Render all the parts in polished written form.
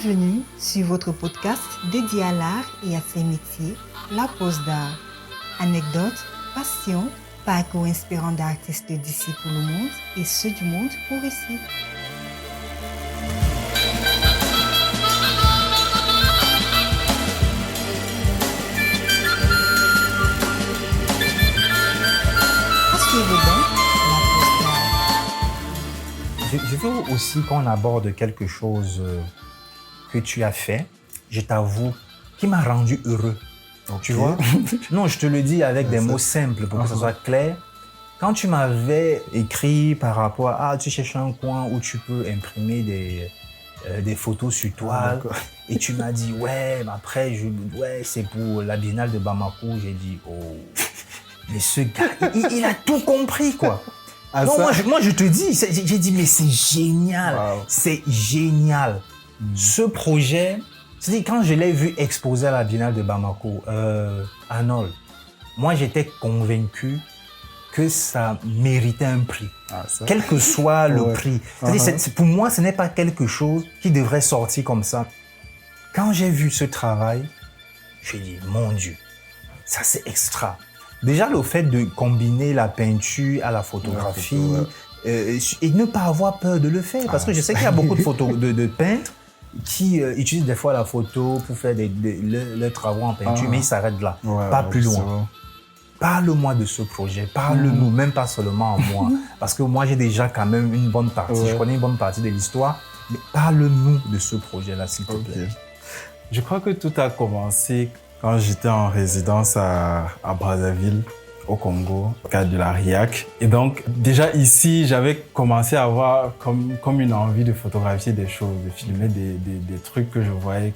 Bienvenue sur votre podcast dédié à l'art et à ses métiers, La Pause d'Art. Anecdotes, passion, parcours inspirant d'artistes d'ici pour le monde et ceux du monde pour ici. Suivez donc La Pause d'Art. Je veux aussi qu'on aborde quelque chose que tu as fait, je t'avoue, qui m'a rendu heureux. Donc, tu vois? Non, je te le dis avec des mots simples pour que ça soit clair. Quand tu m'avais écrit par rapport à tu cherches un coin où tu peux imprimer des photos sur toile, et tu m'as dit ouais, mais après c'est pour la Biennale de Bamako. J'ai dit oh, mais ce gars, il a tout compris quoi. Ah, non, moi je te dis, j'ai dit mais c'est génial, c'est génial. Ce projet, c'est-à-dire quand je l'ai vu exposé à la Biennale de Bamako, Arnold, moi j'étais convaincu que ça méritait un prix, quel que soit le prix. C'est-à-dire, pour moi, ce n'est pas quelque chose qui devrait sortir comme ça. Quand j'ai vu ce travail, j'ai dit mon Dieu, ça c'est extra. Déjà le fait de combiner la peinture à la photographie et ne pas avoir peur de le faire, parce que je sais qu'il y a beaucoup de peintres qui utilisent des fois la photo pour faire leurs travaux en peinture, mais ils s'arrêtent là, pas plus loin. Parle-moi de ce projet, parle-nous, même pas seulement à moi, parce que moi j'ai déjà quand même une bonne partie, je connais une bonne partie de l'histoire, mais parle-nous de ce projet-là s'il te plaît. Je crois que tout a commencé quand j'étais en résidence à Brazzaville, au Congo, au cadre de la RIAC. Et donc, déjà ici, j'avais commencé à avoir comme une envie de photographier des choses, de filmer des trucs que je voyais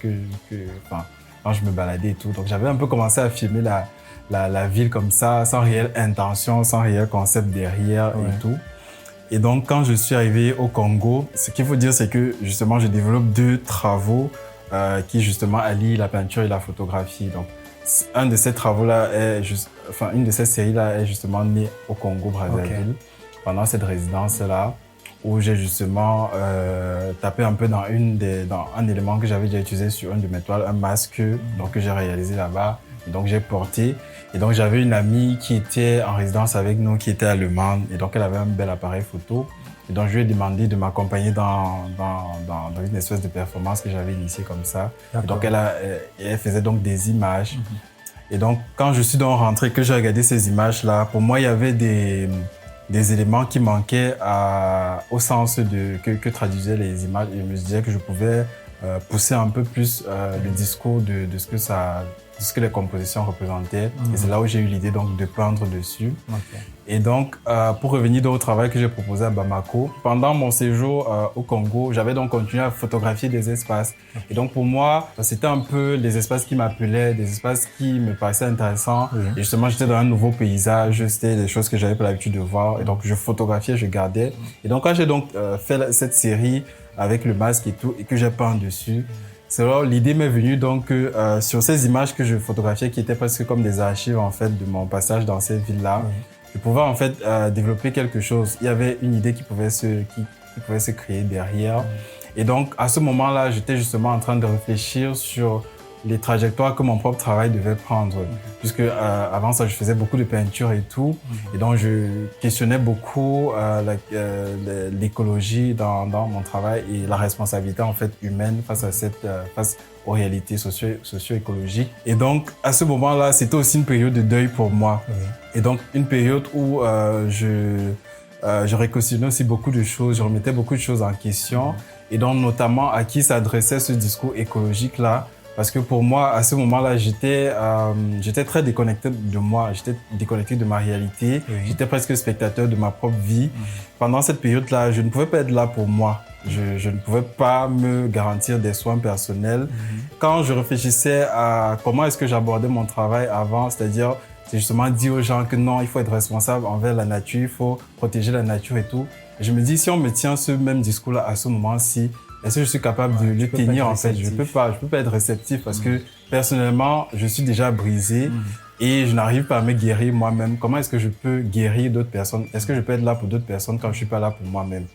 quand je me baladais et tout. Donc, j'avais un peu commencé à filmer la ville comme ça, sans réelle intention, sans réel concept derrière et tout. Et donc, quand je suis arrivé au Congo, ce qu'il faut dire, c'est que justement, je développe deux travaux qui justement allient la peinture et la photographie. Donc, un de ces travaux-là une de ces séries-là est justement née au Congo, Brazzaville, pendant cette résidence-là, où j'ai justement tapé un peu dans un élément que j'avais déjà utilisé sur une de mes toiles, un masque donc, que j'ai réalisé là-bas. Et donc, j'ai porté. Et donc, j'avais une amie qui était en résidence avec nous, qui était allemande. Et donc, elle avait un bel appareil photo. Et donc, je lui ai demandé de m'accompagner dans une espèce de performance que j'avais initiée comme ça. Et donc, elle faisait donc des images. Et donc, quand je suis donc rentré, que j'ai regardé ces images-là, pour moi, il y avait des éléments qui manquaient au sens que traduisaient les images. Et je me disais que je pouvais pousser un peu plus le discours de ce que les compositions représentaient. Et c'est là où j'ai eu l'idée donc de peindre dessus. Et donc, pour revenir au travail que j'ai proposé à Bamako, pendant mon séjour au Congo, j'avais donc continué à photographier des espaces. Et donc, pour moi, c'était un peu les espaces qui m'appelaient, des espaces qui me paraissaient intéressants. Et justement, j'étais dans un nouveau paysage, c'était des choses que j'avais pas l'habitude de voir. Et donc, je photographiais, je gardais. Et donc, quand j'ai donc fait cette série avec le masque et tout, et que j'ai peint dessus, c'est là où l'idée m'est venue donc sur ces images que je photographiais, qui étaient presque comme des archives en fait de mon passage dans cette ville-là, je pouvais en fait développer quelque chose. Il y avait une idée qui pouvait se créer derrière. Et donc à ce moment-là, j'étais justement en train de réfléchir sur les trajectoires que mon propre travail devait prendre. Puisque avant ça, je faisais beaucoup de peinture et tout. Et donc, je questionnais beaucoup l'écologie dans mon travail et la responsabilité en fait humaine face aux réalités socio-écologiques. Et donc, à ce moment-là, c'était aussi une période de deuil pour moi. Et donc, une période où je réquestionnais aussi beaucoup de choses, je remettais beaucoup de choses en question. Et donc, notamment, à qui s'adressait ce discours écologique-là. Parce que pour moi, à ce moment-là, j'étais très déconnecté de moi, j'étais déconnecté de ma réalité, j'étais presque spectateur de ma propre vie. Pendant cette période-là, je ne pouvais pas être là pour moi. Je ne pouvais pas me garantir des soins personnels. Quand je réfléchissais à comment est-ce que j'abordais mon travail avant, c'est-à-dire, c'est justement dire aux gens que non, il faut être responsable envers la nature, il faut protéger la nature et tout. Et je me dis, si on me tient ce même discours-là à ce moment-ci, est-ce que je suis capable de le tenir en fait? Je peux pas être réceptif parce que personnellement, je suis déjà brisé et je n'arrive pas à me guérir moi-même. Comment est-ce que je peux guérir d'autres personnes? Est-ce que je peux être là pour d'autres personnes quand je suis pas là pour moi-même?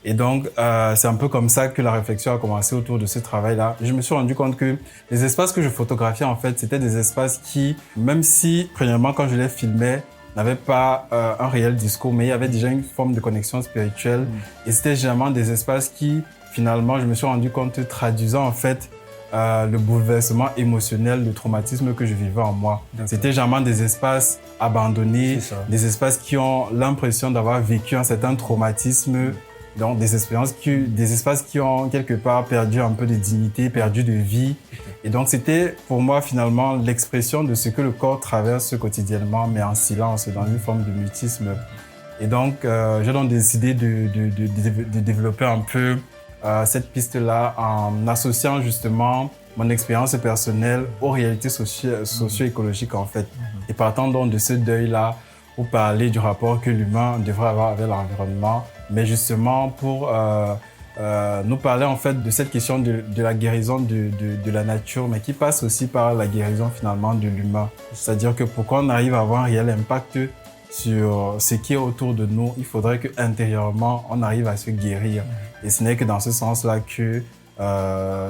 Et donc, c'est un peu comme ça que la réflexion a commencé autour de ce travail-là. Je me suis rendu compte que les espaces que je photographiais, en fait, c'était des espaces qui, même si, premièrement, quand je les filmais, n'avaient pas un réel discours, mais il y avait déjà une forme de connexion spirituelle. Et c'était généralement des espaces qui, finalement, je me suis rendu compte, traduisant, en fait, le bouleversement émotionnel, le traumatisme que je vivais en moi. C'était généralement des espaces abandonnés, des espaces qui ont l'impression d'avoir vécu un certain traumatisme, donc des espaces qui ont quelque part perdu un peu de dignité, perdu de vie. Et donc c'était pour moi finalement l'expression de ce que le corps traverse quotidiennement, mais en silence, dans une forme de mutisme. Et donc j'ai donc décidé de développer un peu cette piste-là en associant justement mon expérience personnelle aux réalités socio-écologiques en fait. Et partant donc de ce deuil-là, pour parler du rapport que l'humain devrait avoir avec l'environnement, mais justement pour nous parler en fait de cette question de la guérison de la nature, mais qui passe aussi par la guérison finalement de l'humain. C'est-à-dire que pour qu'on arrive à avoir un réel impact sur ce qui est autour de nous, il faudrait qu'intérieurement, on arrive à se guérir. Et ce n'est que dans ce sens-là que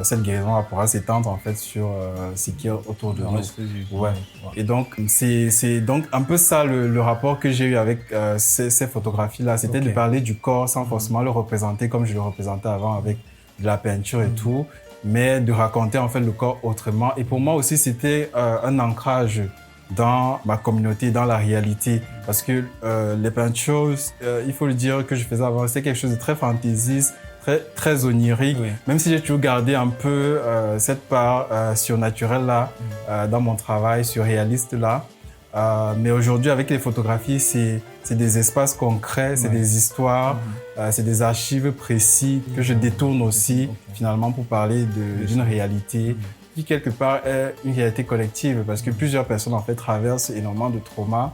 cette guérison pourra s'étendre en fait sur ce qui est autour de nous. Ouais. Et donc, c'est donc un peu ça le rapport que j'ai eu avec ces photographies-là. C'était de parler du corps sans forcément le représenter comme je le représentais avant avec de la peinture et tout, mais de raconter en fait le corps autrement. Et pour moi aussi, c'était un ancrage dans ma communauté, dans la réalité. Parce que les peintures, il faut le dire que je faisais avant, c'était quelque chose de très fantaisiste, très onirique, même si j'ai toujours gardé un peu cette part surnaturelle-là dans mon travail, surréaliste-là. Mais aujourd'hui, avec les photographies, c'est des espaces concrets, c'est des histoires, c'est des archives précises que je détourne aussi, finalement, pour parler d'une réalité qui, quelque part, est une réalité collective, parce que plusieurs personnes, en fait, traversent énormément de traumas,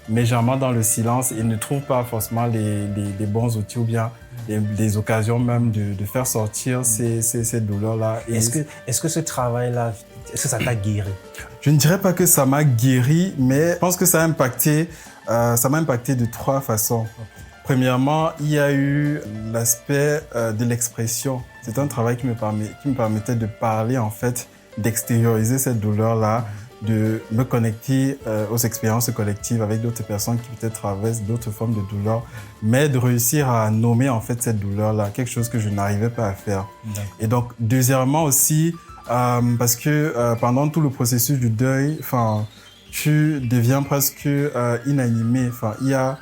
mais généralement dans le silence, ils ne trouvent pas forcément les bons outils ou bien les occasions même de faire sortir ces douleurs-là. Est-ce que ce travail-là, est-ce que ça t'a guéri? Je ne dirais pas que ça m'a guéri, mais je pense que ça m'a impacté de trois façons. Premièrement, il y a eu l'aspect de l'expression. C'est un travail qui me permettait de parler, en fait, d'extérioriser cette douleur-là, de me connecter aux expériences collectives avec d'autres personnes qui peut-être traversent d'autres formes de douleur, mais de réussir à nommer en fait cette douleur-là, quelque chose que je n'arrivais pas à faire. Et donc, deuxièmement aussi, parce que pendant tout le processus du deuil, tu deviens presque inanimé. Il y a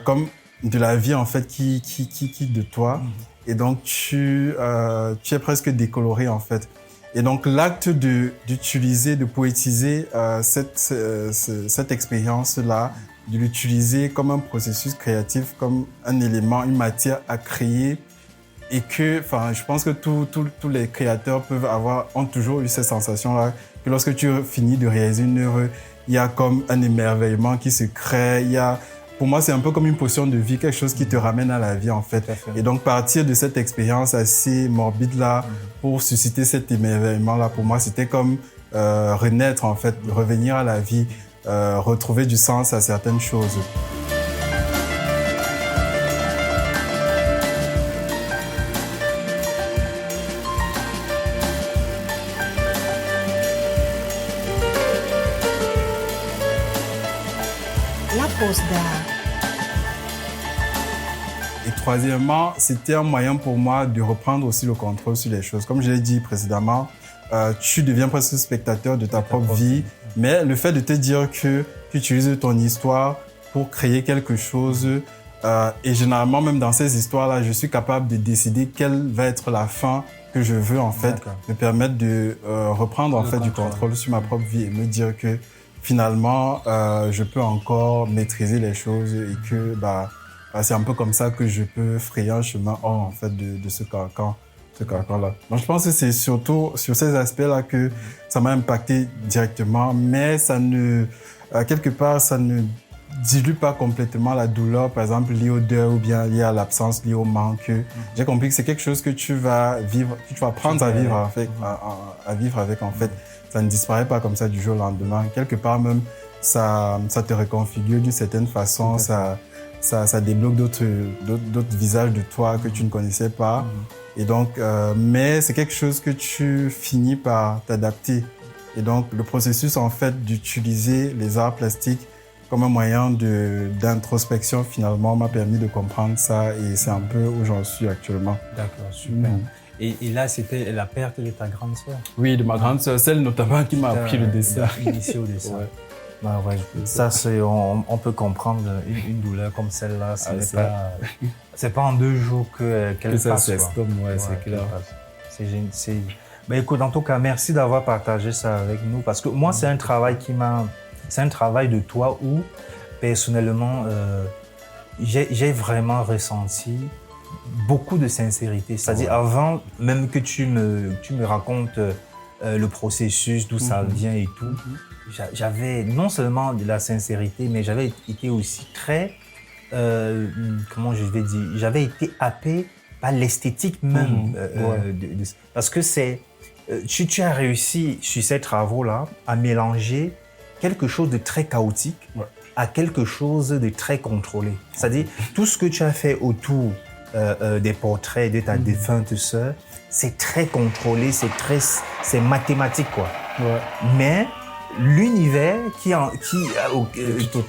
comme de la vie en fait qui quitte de toi, et donc tu es presque décoloré en fait. Et donc, l'acte d'utiliser, de poétiser cette expérience-là, de l'utiliser comme un processus créatif, comme un élément, une matière à créer, et que, je pense que tous les créateurs ont toujours eu cette sensation-là, que lorsque tu finis de réaliser une œuvre, il y a comme un émerveillement qui se crée, pour moi, c'est un peu comme une potion de vie, quelque chose qui te ramène à la vie, en fait. Et donc, partir de cette expérience assez morbide-là, pour susciter cet émerveillement-là, pour moi, c'était comme renaître, en fait, revenir à la vie, retrouver du sens à certaines choses. La pose d'art. Et troisièmement, c'était un moyen pour moi de reprendre aussi le contrôle sur les choses. Comme je l'ai dit précédemment, tu deviens presque spectateur de ta propre vie, mais le fait de te dire que tu utilises ton histoire pour créer quelque chose, et généralement même dans ces histoires-là, je suis capable de décider quelle va être la fin que je veux en fait, me permettre de reprendre en fait du contrôle sur ma propre vie et me dire que finalement, je peux encore maîtriser les choses et que c'est un peu comme ça que je peux frayer un chemin hors en fait de ce carcan-là. Donc je pense que c'est surtout sur ces aspects-là que ça m'a impacté directement, mais ça ne, quelque part, ça ne dilue pas complètement la douleur, par exemple liée au deuil ou bien liée à l'absence, liée au manque. J'ai compris que c'est quelque chose que tu vas vivre, que tu vas apprendre à vivre avec en fait. Ça ne disparaît pas comme ça du jour au lendemain. Quelque part même, ça te reconfigure d'une certaine façon, ça ça débloque d'autres visages de toi que tu ne connaissais pas. Et donc, mais c'est quelque chose que tu finis par t'adapter. Et donc, le processus, en fait, d'utiliser les arts plastiques comme un moyen d'introspection, finalement, m'a permis de comprendre ça. Et c'est un peu où j'en suis actuellement. D'accord, super. Et là, c'était la perte de ta grande sœur? Oui, de ma grande sœur, celle notamment qui m'a appris le dessin. Initié au dessin. Ouais. Bah ouais, ça, on peut comprendre une douleur comme celle-là. C'est pas en 2 jours qu'elle passe. Ouais, c'est clair. Ben écoute, en tout cas, merci d'avoir partagé ça avec nous. Parce que moi, c'est un travail de toi où, personnellement, j'ai vraiment ressenti beaucoup de sincérité. C'est-à-dire, avant même que tu me racontes le processus, d'où ça vient et tout, j'avais non seulement de la sincérité, mais j'avais été aussi très, comment je vais dire, j'avais été happé par l'esthétique même. Parce que tu as réussi sur ces travaux-là à mélanger quelque chose de très chaotique à quelque chose de très contrôlé. C'est-à-dire, tout ce que tu as fait autour des portraits de ta défunte sœur, c'est très contrôlé, c'est mathématique, quoi. Ouais. Mais l'univers qui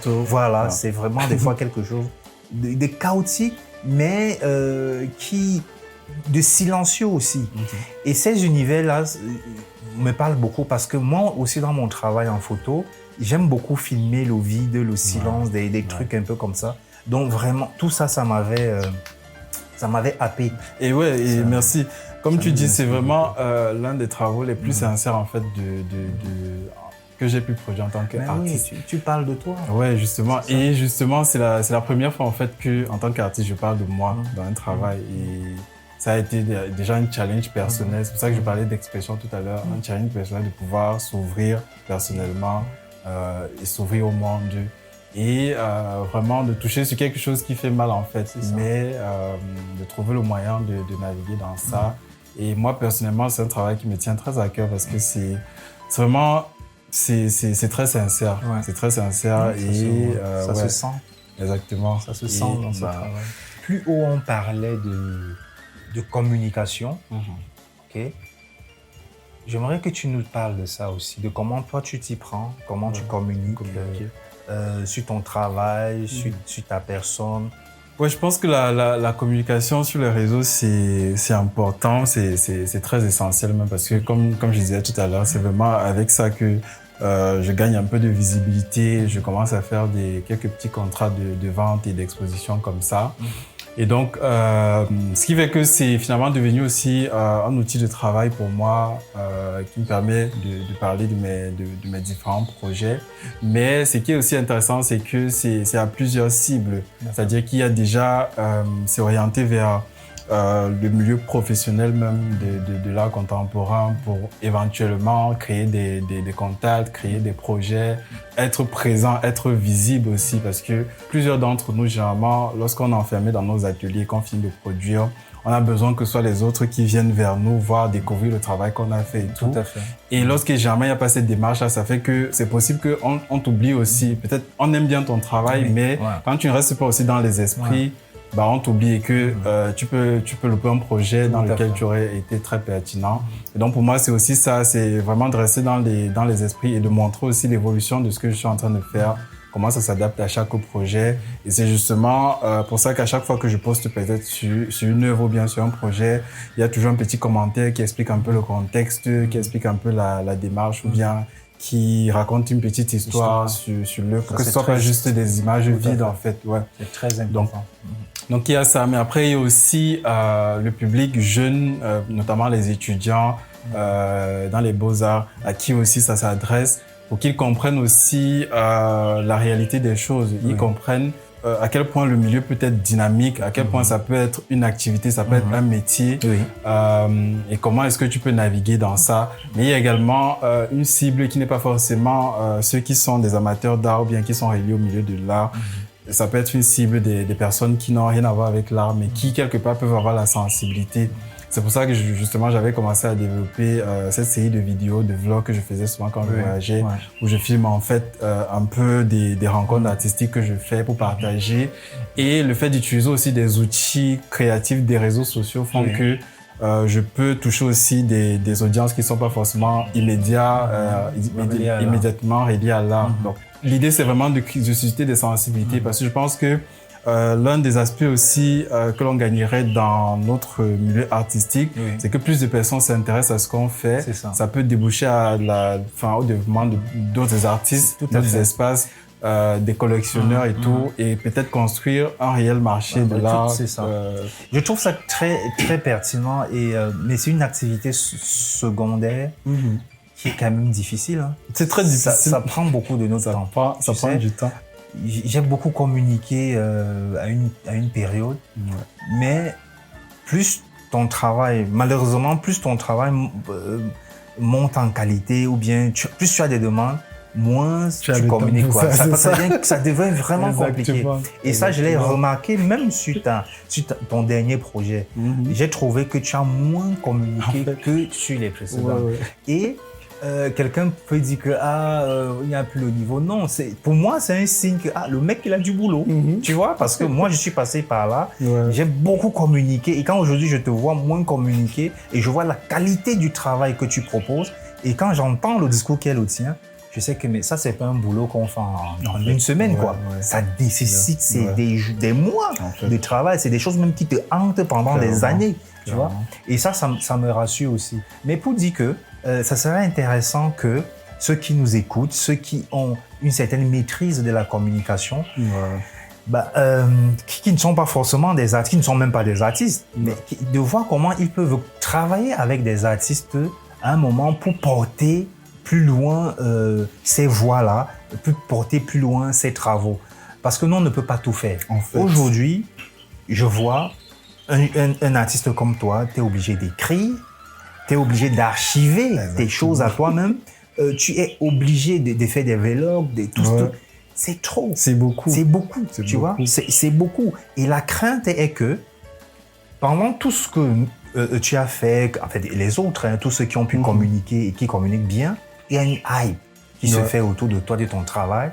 voilà, c'est vraiment des fois quelque chose de chaotique, mais de silencieux aussi. Et ces univers-là me parlent beaucoup parce que moi aussi, dans mon travail en photo, j'aime beaucoup filmer le vide, le silence, des trucs un peu comme ça. Donc vraiment, tout ça, ça m'avait happé. Et merci. Comme tu dis, c'est vraiment l'un des travaux les plus sincères en fait que j'ai pu produire en tant qu'artiste. Oui, tu parles de toi. Ouais, justement. Et justement, c'est la première fois en fait que, en tant qu'artiste, je parle de moi dans un travail. Et ça a été déjà un challenge personnel. C'est pour ça que je parlais d'expression tout à l'heure. Un challenge personnel de pouvoir s'ouvrir personnellement et s'ouvrir au monde. Et vraiment de toucher sur quelque chose qui fait mal en fait. Mais de trouver le moyen de naviguer dans ça. Et moi, personnellement, c'est un travail qui me tient très à cœur parce que c'est vraiment... C'est très sincère. Ouais. C'est très sincère ça se sent. Exactement. Ça se sent dans ce travail. Plus haut on parlait de communication, ok. J'aimerais que tu nous parles de ça aussi, de comment toi tu t'y prends, comment tu communiques sur ton travail, sur ta personne. Ouais, je pense que la communication sur les réseaux, c'est important, c'est très essentiel même parce que comme je disais tout à l'heure, c'est vraiment avec ça que je gagne un peu de visibilité, je commence à faire quelques petits contrats de vente et d'exposition comme ça. Et donc, ce qui fait que c'est finalement devenu aussi un outil de travail pour moi qui me permet de parler de mes différents projets. Mais ce qui est aussi intéressant, c'est que c'est à plusieurs cibles. C'est-à-dire qu'il y a déjà, c'est orienté vers le milieu professionnel même de l'art contemporain pour éventuellement créer des contacts, créer des projets, être présent, être visible aussi parce que plusieurs d'entre nous, généralement, lorsqu'on est enfermé dans nos ateliers, qu'on finit de produire, on a besoin que ce soit les autres qui viennent vers nous, voir, découvrir le travail qu'on a fait et tout. Tout à fait. Et lorsque jamais il n'y a pas cette démarche-là, ça fait que c'est possible qu'on t'oublie aussi. Peut-être on aime bien ton travail, mais quand tu ne restes pas aussi dans les esprits, on t'oublie et que tu peux louper un projet dans lequel tu aurais été très pertinent. Et donc pour moi, c'est aussi ça, c'est vraiment de rester dans les esprits et de montrer aussi l'évolution de ce que je suis en train de faire, comment ça s'adapte à chaque projet. Et c'est justement pour ça qu'à chaque fois que je poste peut-être sur une œuvre ou bien sur un projet, il y a toujours un petit commentaire qui explique un peu le contexte, qui explique un peu la démarche ou bien qui raconte une petite histoire sur l'œuvre, pour que ce soit pas juste des images vides en fait. Ouais. C'est très important. Donc il y a ça, mais après il y a aussi le public jeune, notamment les étudiants dans les beaux-arts, à qui aussi ça s'adresse, pour qu'ils comprennent aussi la réalité des choses. Ils comprennent à quel point le milieu peut être dynamique, à quel point ça peut être une activité, ça peut être un métier, et comment est-ce que tu peux naviguer dans ça. Mais il y a également une cible qui n'est pas forcément ceux qui sont des amateurs d'art ou bien qui sont reliés au milieu de l'art. Ça peut être une cible des personnes qui n'ont rien à voir avec l'art, mais qui quelque part peuvent avoir la sensibilité. C'est pour ça que justement j'avais commencé à développer cette série de vidéos, de vlogs que je faisais souvent quand je voyageais, où je filme en fait un peu des rencontres artistiques que je fais pour partager. Et le fait d'utiliser aussi des outils créatifs des réseaux sociaux font que je peux toucher aussi des audiences qui ne sont pas forcément immédiatement reliées à l'art. Donc, l'idée, c'est vraiment de susciter des sensibilités parce que je pense que l'un des aspects aussi que l'on gagnerait dans notre milieu artistique, c'est que plus de personnes s'intéressent à ce qu'on fait. Ça peut déboucher au développement d'autres artistes, d'autres espaces, des collectionneurs et tout, et peut-être construire un réel marché de l'art. C'est ça. Je trouve ça très, très pertinent, mais c'est une activité secondaire qui est quand même difficile. Hein. C'est très difficile. Ça prend beaucoup de notre temps. Ça prend du temps. J'ai beaucoup communiqué à une période, mais plus ton travail, malheureusement, plus ton travail monte en qualité ou bien plus tu as des demandes, moins tu communiques. Ça devient vraiment compliqué. Et ça, je l'ai remarqué même sur ton dernier projet. J'ai trouvé que tu as moins communiqué que sur les précédents. Et quelqu'un peut dire que il n'y a plus le niveau. Non, pour moi, c'est un signe que le mec, il a du boulot. Tu vois, parce que moi, je suis passé par là. J'ai beaucoup communiqué. Et quand aujourd'hui, je te vois moins communiquer et je vois la qualité du travail que tu proposes, et quand j'entends le discours qui est le tien, je sais que ça, c'est pas un boulot qu'on fait en une semaine, quoi. Ça nécessite des mois de travail. C'est des choses même qui te hantent pendant des années, tu vois. Et ça me rassure aussi. Mais pour dire que ça serait intéressant que ceux qui nous écoutent, ceux qui ont une certaine maîtrise de la communication, qui ne sont pas forcément des artistes, qui ne sont même pas des artistes, mais de voir comment ils peuvent travailler avec des artistes à un moment pour porter plus loin ces voix-là, pour porter plus loin ces travaux. Parce que nous, on ne peut pas tout faire. En fait. Aujourd'hui, je vois un artiste comme toi, tu es obligé d'écrire, tu es obligé d'archiver tes choses à toi-même, tu es obligé de faire des vlogs, tout. C'est trop. C'est beaucoup. C'est beaucoup, tu vois. C'est beaucoup. Et la crainte est que pendant tout ce que tu as fait, en fait, les autres, tous ceux qui ont pu communiquer et qui communiquent bien, il y a une hype qui se fait autour de toi, de ton travail.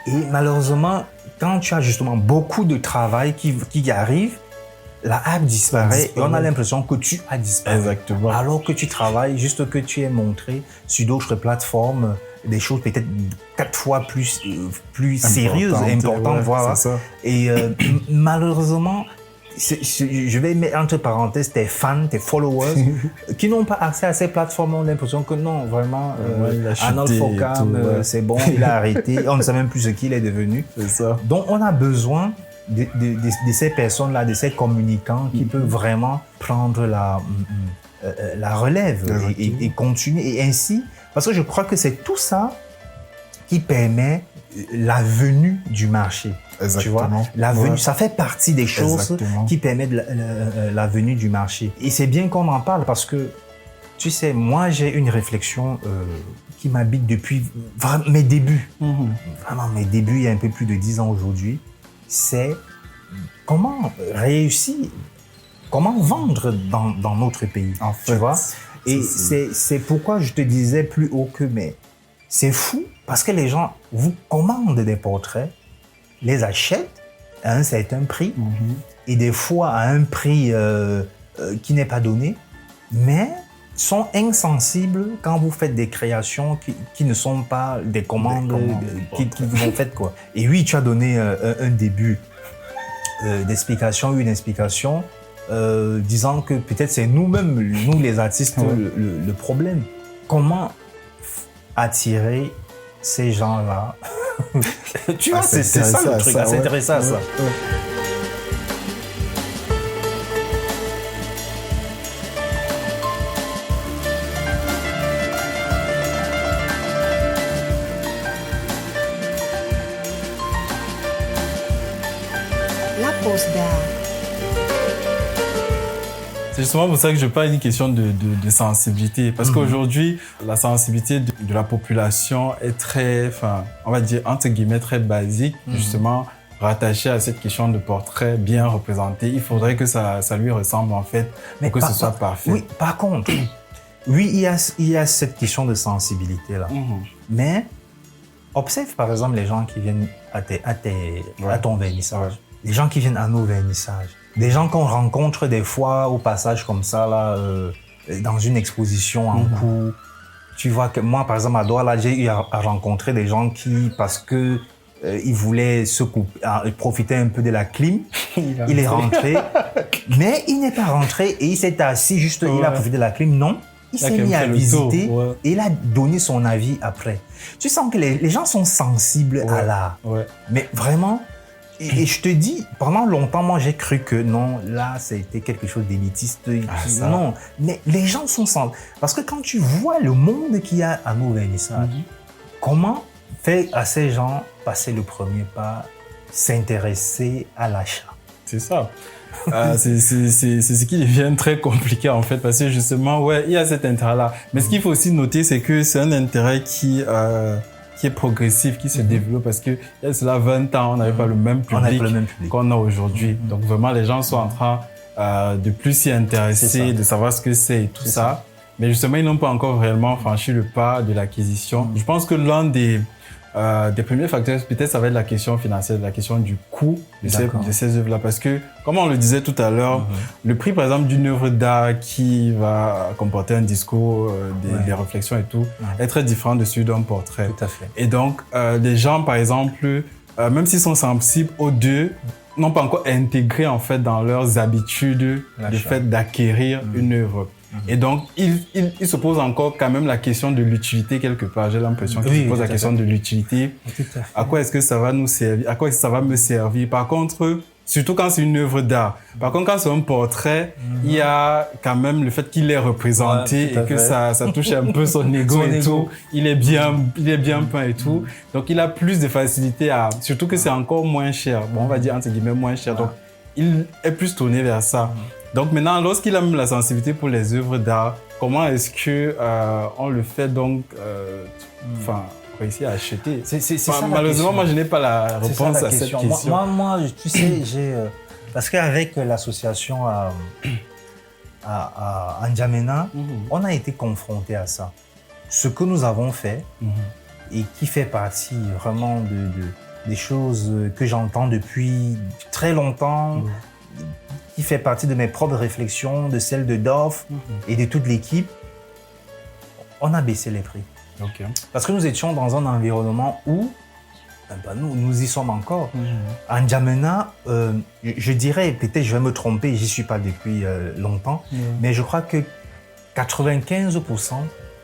Et malheureusement, quand tu as justement beaucoup de travail qui arrive, la hype disparaît et on a l'impression que tu as disparu. Exactement. Alors que tu travailles, juste que tu es montré sur d'autres plateformes, des choses peut-être 4 fois plus sérieuses, importantes, voilà. Et malheureusement, je vais mettre entre parenthèses tes fans, tes followers, qui n'ont pas accès à ces plateformes, ont l'impression que non, vraiment, Arnold Focam, c'est bon, il a arrêté, on ne sait même plus ce qu'il est devenu. C'est ça. Donc, on a besoin de ces personnes-là, de ces communicants qui peuvent vraiment prendre la relève et continuer. Et ainsi, parce que je crois que c'est tout ça qui permet la venue du marché. Tu vois, la venue, ça fait partie des choses qui permettent la venue du marché. Et c'est bien qu'on en parle parce que, tu sais, moi, j'ai une réflexion qui m'habite depuis mes débuts. Vraiment, mes débuts, il y a un peu plus de 10 ans aujourd'hui. C'est comment réussir, comment vendre dans notre pays, en fait, tu vois. Et c'est pourquoi je te disais plus haut que, mais c'est fou parce que les gens vous commandent des portraits, les achètent à un certain prix et des fois à un prix qui n'est pas donné, mais sont insensibles quand vous faites des créations qui ne sont pas des commandes qui vous ont faites, quoi. Et oui, tu as donné un début d'explication, une explication disant que peut-être c'est nous-mêmes, nous les artistes, le problème. Comment attirer ces gens-là? Tu vois, c'est ça le truc, c'est intéressant à ça. La pause d'art. C'est justement pour ça que je parle d'une question de sensibilité. Parce qu'aujourd'hui, la sensibilité de la population est très, on va dire, entre guillemets, très basique. Justement, rattaché à cette question de portrait bien représenté. Il faudrait que ça lui ressemble en fait, pour que ce soit parfait. Oui, par contre, oui, il y a cette question de sensibilité-là. Mais observe par exemple les gens qui viennent à ton vernissage, les gens qui viennent à nos vernissages, des gens qu'on rencontre des fois au passage comme ça, là, dans une exposition en cours. Tu vois que moi, par exemple, à Douala, j'ai eu à rencontrer des gens qui, parce que ils voulaient profiter un peu de la clim, il est rentré, mais il n'est pas rentré et il s'est assis juste, il a profité de la clim, non. Il s'est mis à visiter et il a donné son avis après. Tu sens que les gens sont sensibles à l'art. Mais vraiment, et je te dis, pendant longtemps, moi, j'ai cru que non, là, c'était quelque chose d'élitiste. Non, mais les gens sont sensibles. Parce que quand tu vois le monde qu'il y a à nos vernissages, comment faire à ces gens passer le premier pas, s'intéresser à l'achat? C'est ça. C'est ce qui devient très compliqué en fait, parce que justement, il y a cet intérêt-là. Mais ce qu'il faut aussi noter, c'est que c'est un intérêt qui est progressif, qui se développe, parce que il y a cela 20 ans, on n'avait pas le même public qu'on a aujourd'hui. Donc vraiment, les gens sont en train de plus s'y intéresser, de savoir ce que c'est et tout ça. Mais justement, ils n'ont pas encore réellement franchi le pas de l'acquisition. Je pense que l'un des premiers facteurs, peut-être ça va être la question financière, la question du coût de ces œuvres-là. Parce que, comme on le disait tout à l'heure, le prix, par exemple, d'une œuvre d'art qui va comporter un discours, des réflexions et tout, est très différent de celui d'un portrait. Tout à fait. Et donc, les gens, par exemple, même s'ils sont sensibles aux deux, n'ont pas encore intégré, en fait, dans leurs habitudes, le fait d'acquérir une œuvre. Et donc, il se pose encore quand même la question de l'utilité quelque part. J'ai l'impression qu'il se pose la question de l'utilité. À quoi est-ce que ça va nous servir? À quoi est-ce que ça va me servir? Par contre, surtout quand c'est une œuvre d'art. Par contre, quand c'est un portrait, il y a quand même le fait qu'il est représenté et que ça touche un peu son ego et tout. Il est bien peint et tout. Donc, il a plus de facilité surtout que c'est encore moins cher. Bon, on va dire entre guillemets moins cher. Donc, il est plus tourné vers ça. Donc maintenant, lorsqu'il a même la sensibilité pour les œuvres d'art, comment est-ce que on le fait donc, réussir à acheter? C'est ça malheureusement, moi, je n'ai pas la réponse à cette question. Moi, tu sais, parce qu'avec l'association à N'Djamena, on a été confronté à ça. Ce que nous avons fait et qui fait partie vraiment des choses que j'entends depuis très longtemps. Qui fait partie de mes propres réflexions, de celles de Doff et de toute l'équipe, on a baissé les prix. Parce que nous étions dans un environnement où, nous y sommes encore. En N'Djamena, je dirais, peut-être je vais me tromper, j'y suis pas depuis longtemps, mais je crois que 95%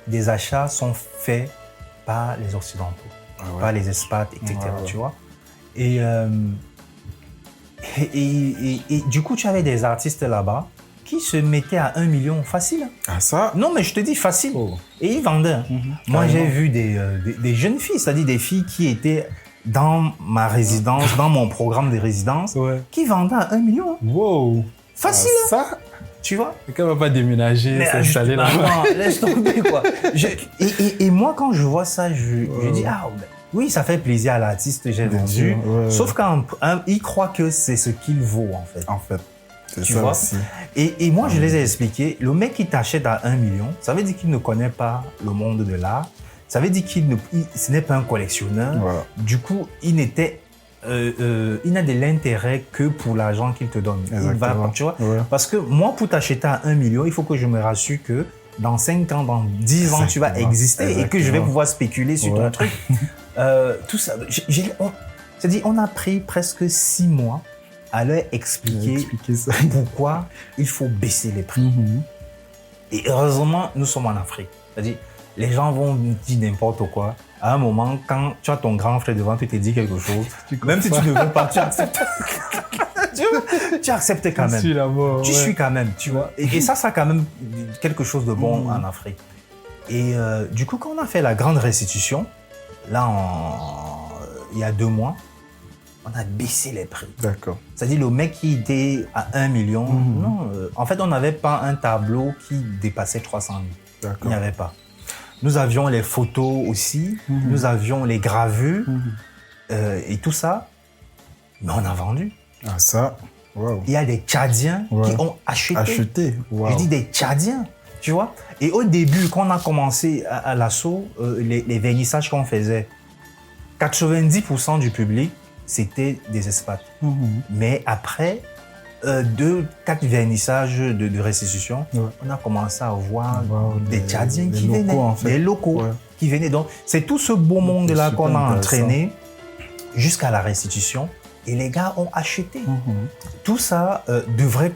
des achats sont faits par les Occidentaux, par les expats, etc. Tu vois? Et du coup, tu avais des artistes là-bas qui se mettaient à 1 million facile. Ah ça? Non, mais je te dis facile. Et ils vendaient. Moi, j'ai vu des jeunes filles, c'est-à-dire des filles qui étaient dans ma résidence, dans mon programme de résidence, qui vendaient à 1 million. Wow! Facile. Ça? Tu vois? Et qu'on ne va pas déménager, s'installer là-bas. Non, laisse tomber, quoi. Et moi, quand je vois ça, je dis, oui, ça fait plaisir à l'artiste, j'ai vendu. Sauf qu'il croit que c'est ce qu'il vaut, en fait. C'est tu ça vois aussi. Et moi, je les ai expliqué. Le mec qui t'achète à 1 million, ça veut dire qu'il ne connaît pas le monde de l'art. Ça veut dire ce n'est pas un collectionneur. Du coup, il n'a de l'intérêt que pour l'argent qu'il te donne. Il va, tu vois. Parce que moi, pour t'acheter à 1 million, il faut que je me rassure que dans 5 ans, dans 10 ans, tu vas exister et que je vais pouvoir spéculer sur ton truc. Tout ça. C'est-à-dire, on a pris presque 6 mois à leur expliquer pourquoi il faut baisser les prix. Et heureusement, nous sommes en Afrique. C'est-à-dire, les gens vont dire n'importe quoi. À un moment, quand tu as ton grand frère devant, tu te dis quelque chose, même si tu ne veux pas, tu acceptes. Tu acceptes quand même. Tu suis quand même, tu vois. Et ça a quand même quelque chose de bon en Afrique. Et du coup, quand on a fait la grande restitution, là, il y a 2 mois, on a baissé les prix. D'accord. C'est-à-dire, le mec qui était à 1 million, non, en fait, on n'avait pas un tableau qui dépassait 300 000. D'accord. Il n'y avait pas. Nous avions les photos aussi, nous avions les gravures et tout ça. Mais on a vendu. Ah, ça, wow. Il y a des Tchadiens Ouais. qui ont acheté. Acheté, wow. Je dis des Tchadiens, tu vois. Et au début, quand on a commencé à l'assaut, les vernissages qu'on faisait, 90% du public, c'était des expats. Mais après 2-4 vernissages de restitution, Ouais. on a commencé à voir Wow, des Tchadiens qui locaux, venaient, en fait. des locaux Ouais. qui venaient. Donc, c'est tout ce beau monde-là super qu'on a intéressant. entraîné jusqu'à la restitution. Et les gars ont acheté. Tout ça devrait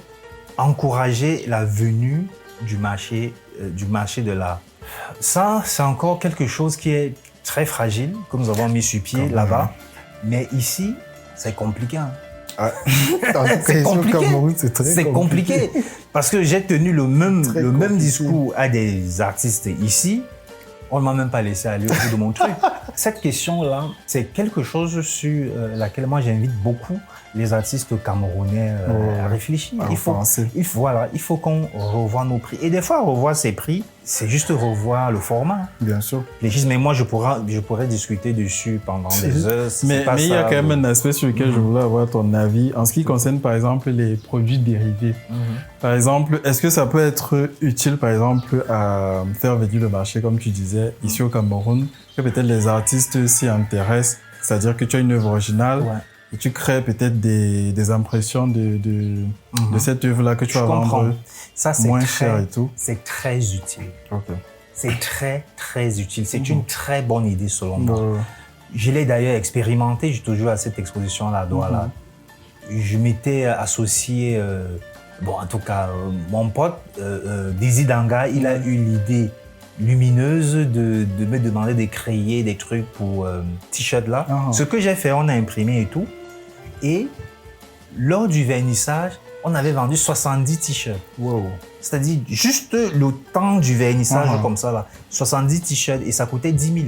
encourager la venue du marché de l'art. Ça, c'est encore quelque chose qui est très fragile, que nous avons mis sur pied Quand là-bas. même. Mais ici, c'est compliqué. Hein. C'est compliqué. C'est C'est compliqué. Parce que j'ai tenu le même compliqué. discours à des artistes ici. On ne m'a même pas laissé aller au bout de mon truc. Cette question-là, c'est quelque chose sur laquelle moi j'invite beaucoup les artistes camerounais à réfléchir. Il faut qu'on revoie nos prix. Et des fois, revoir ces prix, c'est juste revoir le format. Bien sûr. Mais moi, je pourrais discuter dessus pendant des heures. Mais il y a quand même un aspect sur lequel je voulais avoir ton avis en ce qui concerne, par exemple, les produits dérivés. Par exemple, est-ce que ça peut être utile, par exemple, à faire venir le marché, comme tu disais, ici au Cameroun, que peut-être les artistes s'y intéressent, c'est-à-dire que tu as une œuvre originale, et tu crées peut-être des impressions de cette œuvre-là que tu vas vendre ça, c'est moins cher et tout. C'est très utile. Okay. C'est très, très utile. C'est une très bonne idée selon moi. Ouais. Je l'ai d'ailleurs expérimenté. J'ai toujours à cette exposition-là à Douala. Je m'étais associé, en tout cas, mon pote, Dizzy Danga, il a eu l'idée lumineuse de me demander de créer des trucs pour t-shirt là. Ce que j'ai fait, on a imprimé et tout. Et lors du vernissage, on avait vendu 70 t-shirts. Wow. C'est-à-dire juste le temps du vernissage comme ça là, 70 t-shirts et ça coûtait 10 000.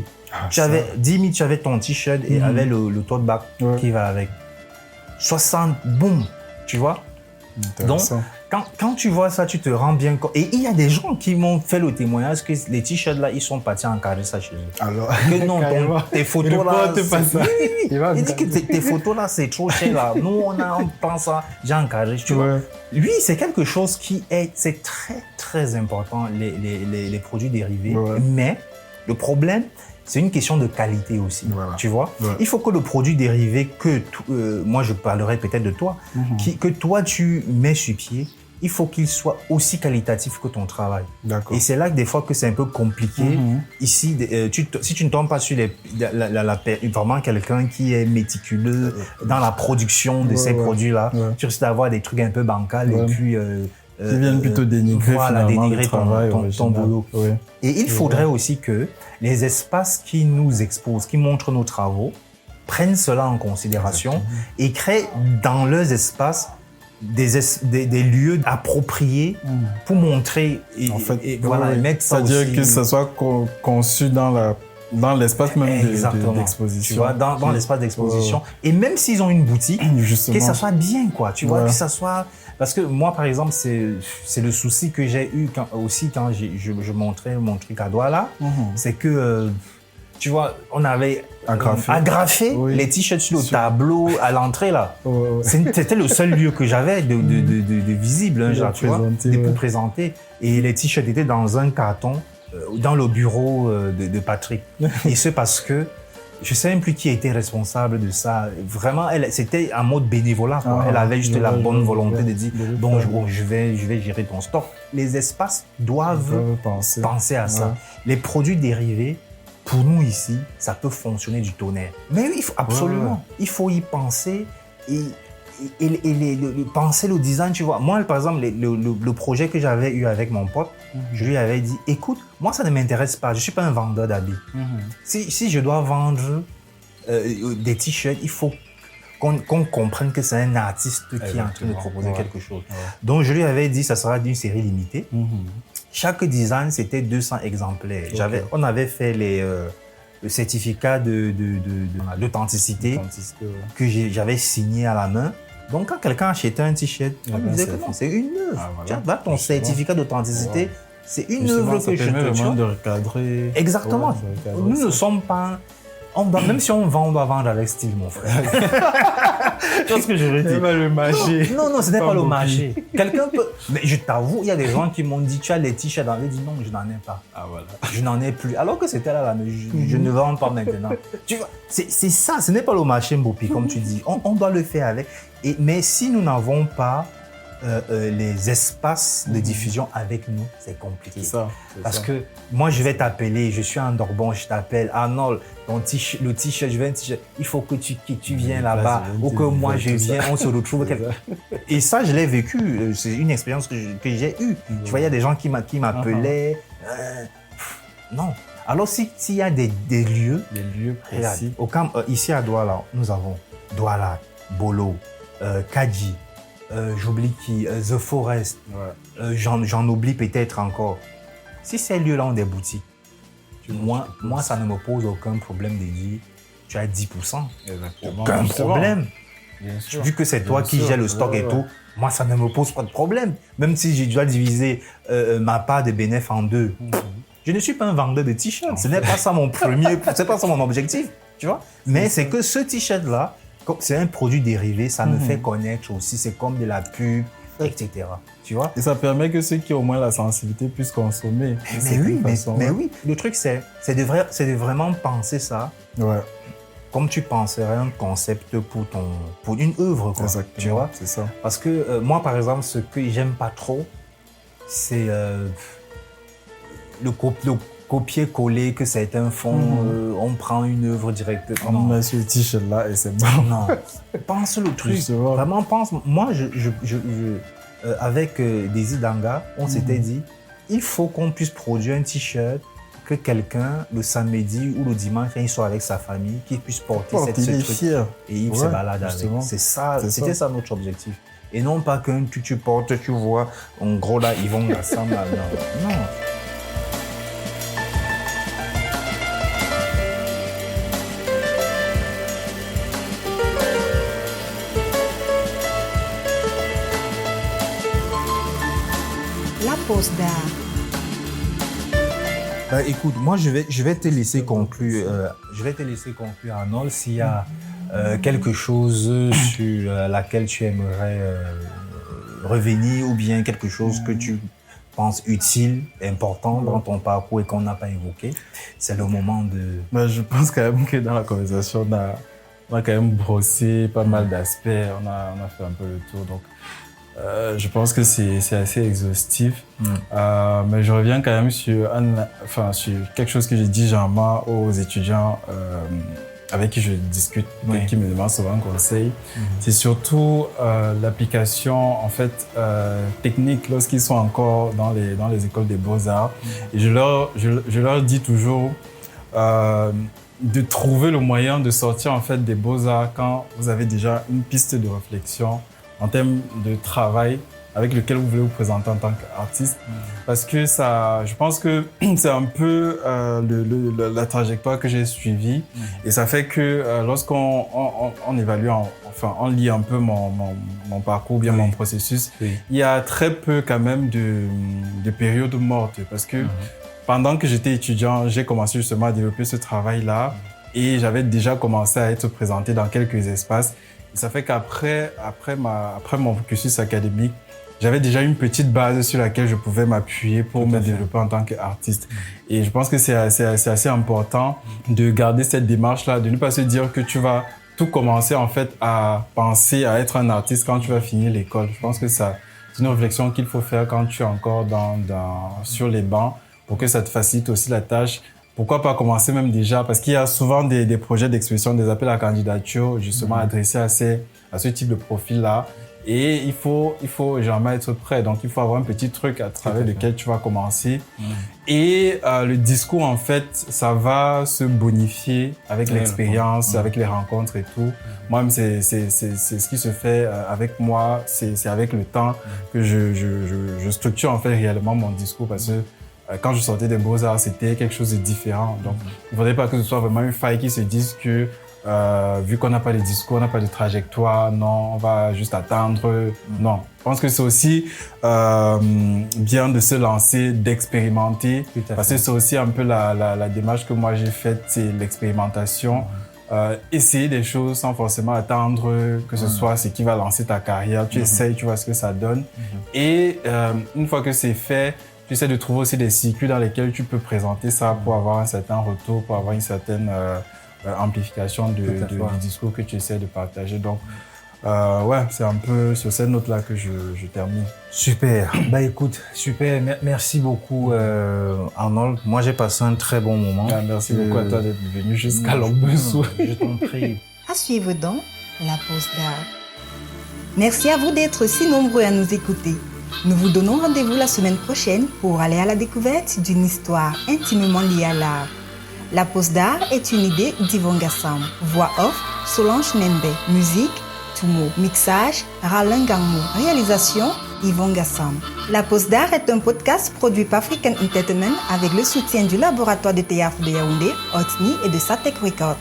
Tu avais 10 000, tu avais ton t-shirt et avec le tote bag qui va avec. 60, boum, tu vois. Donc, quand tu vois ça, tu te rends bien compte. Et il y a des gens qui m'ont fait le témoignage que les t-shirts là, ils sont partis encadrer ça chez eux. Alors, que non, tes photos là. Il dit que tes photos là, c'est trop cher là. Nous, on prend ça, j'ai encadré. Tu vois. Lui, c'est quelque chose c'est très, très important, les produits dérivés. Mais le problème, c'est une question de qualité aussi, tu vois. Il faut que le produit dérivé moi je parlerai peut-être de toi, que toi tu mets sur pied, il faut qu'il soit aussi qualitatif que ton travail. Et c'est là que des fois que c'est un peu compliqué. Ici, si tu ne tombes pas sur vraiment quelqu'un qui est méticuleux dans la production de ces produits-là, tu risques d'avoir des trucs un peu bancals et puis... Ils viennent plutôt dénigrer, dénigrer ton boulot. Et il faudrait aussi que les espaces qui nous exposent, qui montrent nos travaux, prennent cela en considération et créent dans leurs espaces des lieux appropriés pour montrer et mettre ça aussi. C'est-à-dire que ça soit conçu dans l'espace même d'exposition. Tu vois, dans l'espace d'exposition. Et même s'ils ont une boutique, que ça soit bien, quoi. Tu vois, que ça soit... Parce que moi, par exemple, c'est le souci que j'ai eu quand je montrais mon truc à Douala. C'est que, tu vois, on avait agrafé les t-shirts sur le tableau à l'entrée, là. C'était le seul lieu que j'avais de visible, hein, genre, tu vois, pour présenter. Et les t-shirts étaient dans un carton dans le bureau de Patrick. Et c'est parce que je ne sais même plus qui était responsable de ça. Vraiment, c'était en mode bénévolat. Elle avait juste la bonne volonté de dire « Bon, je vais gérer ton stock ». Les espaces doivent penser à ça. Les produits dérivés, pour nous ici, ça peut fonctionner du tonnerre. Mais il faut absolument, il faut y penser et penser le design, tu vois. Moi, par exemple, le projet que j'avais eu avec mon pote, je lui avais dit, écoute, moi, ça ne m'intéresse pas. Je ne suis pas un vendeur d'habits. Si je dois vendre des t-shirts, il faut qu'on comprenne que c'est un artiste qui est en train de proposer quelque chose. Donc, je lui avais dit, ça sera d'une série limitée. Chaque design, c'était 200 exemplaires. On avait fait le certificat d'authenticité que j'avais signé à la main. Donc, quand quelqu'un achetait un t-shirt, on lui disait que non, c'est une œuvre. Tiens, là, ton certificat d'authenticité, c'est une œuvre que je te permet de recadrer. Exactement. Nous ne sommes pas Même si on vend, on doit vendre avec style, mon frère. Tu vois ce que je veux dire? C'est pas le marché. Non, ce n'est pas le marché. Quelqu'un peut... Mais je t'avoue, il y a des gens qui m'ont dit, tu as les t-shirts dans les... J'ai dit non, je n'en ai pas. Ah voilà. Je n'en ai plus. Alors que c'était là, mais je ne vends pas maintenant. Tu vois, c'est ça, ce n'est pas le marché Mbopi, comme tu dis. On doit le faire avec. Mais si nous n'avons pas les espaces de diffusion avec nous, c'est compliqué. C'est ça. Parce que moi, je vais t'appeler, je suis en Dorban, je t'appelle, Arnold, le t-shirt, je veux un t-shirt, il faut que tu viennes là-bas, ou que moi je viens, on se retrouve. Et ça, je l'ai vécu, c'est une expérience que j'ai eue. Tu vois, il y a des gens qui m'appelaient. Non. Alors, s'il y a des lieux, précis. Ici à Douala, nous avons Douala, Bolo, Kadji, j'oublie qui, The Forest, j'en oublie peut-être encore. Si ces lieux-là ont des boutiques, moi, ça ne me pose aucun problème de dire tu as 10%. Exactement. Aucun problème. Bien sûr. Vu que c'est toi qui gères le stock et tout, moi, ça ne me pose pas de problème. Même si je dois diviser ma part de bénéfice en deux. Je ne suis pas un vendeur de t-shirts. Ce n'est pas ça mon c'est pas ça mon objectif. Tu vois? Mais c'est que ce t-shirt-là, c'est un produit dérivé, ça me fait connaître aussi. C'est comme de la pub, etc. Tu vois? Et ça permet que ceux qui ont moins la sensibilité puissent consommer. Mais oui. Le truc, c'est de vraiment penser ça. Ouais. Comme tu penserais un concept pour une œuvre, quoi. Exactement. Tu vois? C'est ça. Parce que moi, par exemple, ce que j'aime pas trop, c'est le copier-coller que certains font. On prend une œuvre directement. On met ce t-shirt-là et c'est bon. Non. Pense le truc. Justement. Vraiment pense. Moi, avec Desi Danga, on s'était dit, il faut qu'on puisse produire un t-shirt que quelqu'un, le samedi ou le dimanche, quand il soit avec sa famille, qu'il puisse porter ce truc. Et il se balade avec. C'est ça. C'était ça notre objectif. Et non pas qu'un tu portes, tu vois, en gros là, ils vont ensemble. Non. La pause d'art. Écoute, moi je vais te laisser conclure. Je vais te laisser conclure, Arnold, s'il y a quelque chose sur laquelle tu aimerais revenir ou bien quelque chose que tu penses utile, important dans ton parcours et qu'on n'a pas évoqué. C'est le moment de... Je pense quand même que dans la conversation, on a quand même brossé pas mal d'aspects. On a fait un peu le tour. Donc, je pense que c'est assez exhaustif. Mais je reviens quand même sur quelque chose que je dis généralement aux étudiants avec qui je discute, qui me demandent souvent conseil. C'est surtout l'application en fait technique lorsqu'ils sont encore dans les écoles des beaux-arts. Et je leur dis toujours de trouver le moyen de sortir en fait des beaux-arts quand vous avez déjà une piste de réflexion en termes de travail avec lequel vous voulez vous présenter en tant qu'artiste. Parce que ça, je pense que c'est un peu la trajectoire que j'ai suivie. Et ça fait que lorsqu'on évalue, on lit un peu mon parcours, bien mon processus, il y a très peu quand même de périodes mortes. Parce que pendant que j'étais étudiant, j'ai commencé justement à développer ce travail-là. Et j'avais déjà commencé à être présenté dans quelques espaces. Et ça fait qu'après mon cursus académique, j'avais déjà une petite base sur laquelle je pouvais m'appuyer pour me développer en tant qu'artiste. Et je pense que c'est assez important de garder cette démarche-là, de ne pas se dire que tu vas tout commencer en fait à penser à être un artiste quand tu vas finir l'école. Je pense que c'est une réflexion qu'il faut faire quand tu es encore sur les bancs pour que ça te facilite aussi la tâche. Pourquoi pas commencer même déjà? Parce qu'il y a souvent des projets d'exposition, des appels à candidature justement adressés à ce type de profil-là. Et il faut jamais être prêt. Donc, il faut avoir un petit truc à travers lequel tu vas commencer. Et le discours, en fait, ça va se bonifier avec l'expérience, avec les rencontres et tout. Moi-même, c'est ce qui se fait avec moi. C'est avec le temps que je structure, en fait, réellement mon discours parce que quand je sortais des Beaux-Arts, c'était quelque chose de différent. Donc, il ne faudrait pas que ce soit vraiment une faille qui se dise que vu qu'on n'a pas de discours, on n'a pas de trajectoire, non, on va juste attendre. Non, je pense que c'est aussi bien de se lancer, d'expérimenter, parce que c'est aussi un peu la démarche que moi j'ai faite, c'est l'expérimentation. Essayer des choses sans forcément attendre que ce soit ce qui va lancer ta carrière. Tu essayes, tu vois ce que ça donne. Et une fois que c'est fait, tu essaies de trouver aussi des circuits dans lesquels tu peux présenter ça pour avoir un certain retour, pour avoir une certaine amplification du discours que tu essaies de partager. Donc, ouais, c'est un peu sur cette note-là que je termine. Super. Bah écoute, super. Merci beaucoup, Arnold. Moi, j'ai passé un très bon moment. Merci beaucoup à toi d'être venu jusqu'à Longbesoul. Je t'en prie. À suivre donc la pause d'art. Merci à vous d'être si nombreux à nous écouter. Nous vous donnons rendez-vous la semaine prochaine pour aller à la découverte d'une histoire intimement liée à l'art. La pause d'art est une idée d'Yvon Gassam. Voix off, Solange Nembe. Musique, Tumo. Mixage, Ralin Gangmo. Réalisation, Yvon Gassam. La pause d'art est un podcast produit par African Entertainment avec le soutien du laboratoire de théâtre de Yaoundé, Otni et de Satek Records.